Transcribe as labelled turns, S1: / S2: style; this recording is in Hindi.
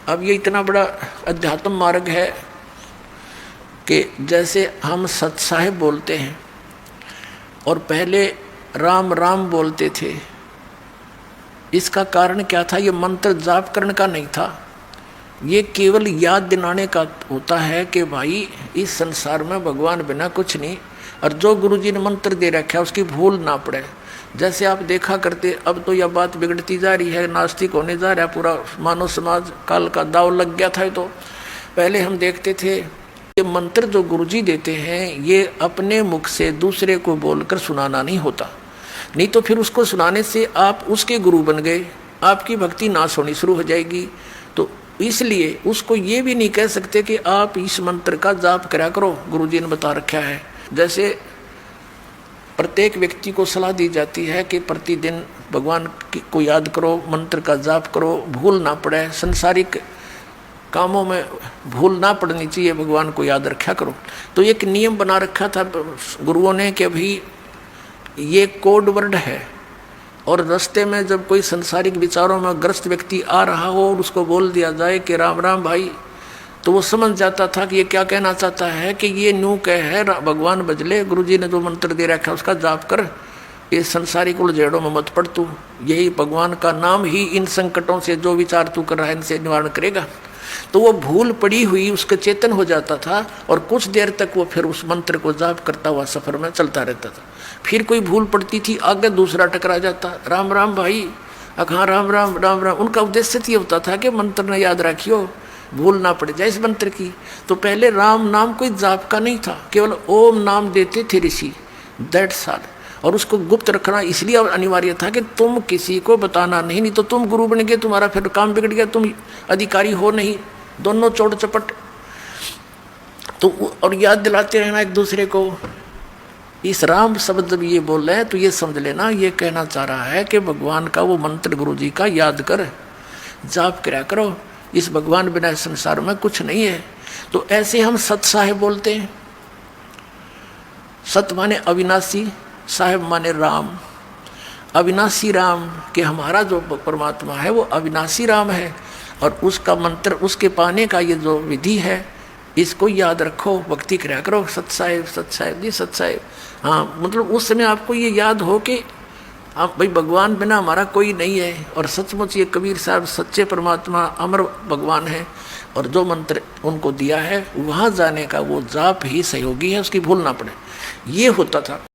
S1: अब ये इतना बड़ा अध्यात्म मार्ग है कि जैसे हम सत साहिब बोलते हैं और पहले राम राम बोलते थे, इसका कारण क्या था? ये मंत्र जाप करने का नहीं था, ये केवल याद दिलाने का होता है कि भाई इस संसार में भगवान बिना कुछ नहीं, और जो गुरुजी ने मंत्र दे रखा है उसकी भूल ना पड़े। जैसे आप देखा करते, अब तो यह बात बिगड़ती जा रही है, नास्तिक होने जा रहा है पूरा मानव समाज, काल का दाव लग गया था। तो पहले हम देखते थे ये मंत्र जो गुरुजी देते हैं ये अपने मुख से दूसरे को बोलकर सुनाना नहीं होता, नहीं तो फिर उसको सुनाने से आप उसके गुरु बन गए, आपकी भक्ति नाश होनी शुरू हो जाएगी। तो इसलिए उसको ये भी नहीं कह सकते कि आप इस मंत्र का जाप करा करो, गुरुजी ने बता रखा है। जैसे प्रत्येक व्यक्ति को सलाह दी जाती है कि प्रतिदिन भगवान को याद करो, मंत्र का जाप करो, भूल ना पड़े, संसारिक कामों में भूल ना पड़नी चाहिए, भगवान को याद रखा करो। तो एक नियम बना रखा था गुरुओं ने कि अभी ये कोड वर्ड है, और रास्ते में जब कोई संसारिक विचारों में ग्रस्त व्यक्ति आ रहा हो और उसको बोल दिया जाए कि राम राम भाई, तो वो समझ जाता था कि ये क्या कहना चाहता है, कि ये न्यू कह है भगवान बजले, गुरुजी ने जो मंत्र दे रखा है उसका जाप कर, ये संसारिक उलझेड़ों में मत पड़ तू, यही भगवान का नाम ही इन संकटों से जो विचार तू कर रहा है इनसे निवारण करेगा। तो वो भूल पड़ी हुई उसके चेतन हो जाता था, और कुछ देर तक वो फिर उस मंत्र को जाप करता हुआ सफर में चलता रहता था। फिर कोई भूल पड़ती थी, आगे दूसरा टकरा जाता, राम राम भाई, हाँ राम राम राम राम। उनका उद्देश्य ये होता था कि मंत्र ने याद रखियो, भूल ना पड़ जाए इस मंत्र की। तो पहले राम नाम कोई जाप का नहीं था, केवल ओम नाम देते थे ऋषि, दैट्स ऑल। और उसको गुप्त रखना इसलिए अनिवार्य था कि तुम किसी को बताना नहीं, नहीं तो तुम गुरु बन गए, तुम्हारा फिर काम बिगड़ गया, तुम अधिकारी हो नहीं, दोनों चोट चपट। तो और याद दिलाते रहना एक दूसरे को। इस राम शब्द जब ये बोल रहे हैं तो ये समझ लेना, ये कहना चाह रहा है कि भगवान का वो मंत्र गुरुजी का याद कर, जाप करा करो, इस भगवान बिना संसार में कुछ नहीं है। तो ऐसे हम सत साहिब बोलते हैं। सत माने अविनाशी, साहिब माने राम। अविनाशी राम के हमारा जो परमात्मा है वो अविनाशी राम है, और उसका मंत्र, उसके पाने का ये जो विधि है, इसको याद रखो, भक्ति करा करो, सत साहिब जी सत साहिब। हाँ, मतलब उस समय आपको ये याद हो कि आप भाई भगवान बिना हमारा कोई नहीं है, और सचमुच ये कबीर साहब सच्चे परमात्मा अमर भगवान है, और जो मंत्र उनको दिया है वहाँ जाने का वो जाप ही सहयोगी है, उसकी भूल ना पड़े, ये होता था।